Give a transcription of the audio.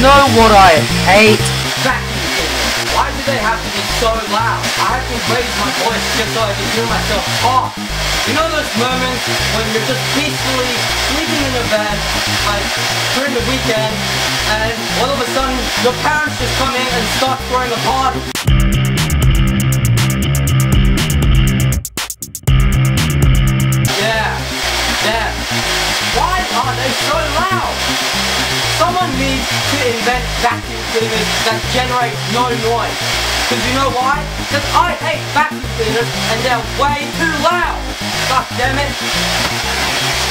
know what I hate? Vacuum cleaners. Why do they have to be so loud? I have to raise my voice just so I can hear myself talk. You know those moments when you're just peacefully sleeping in your bed, like during the weekend, and all of a sudden your parents just come in and start throwing a party. Yeah. Why are they so loud? Someone needs to invent vacuum cleaners that generate no noise. Because you know why? Because I hate vacuum cleaners and they're way too loud. God damn it.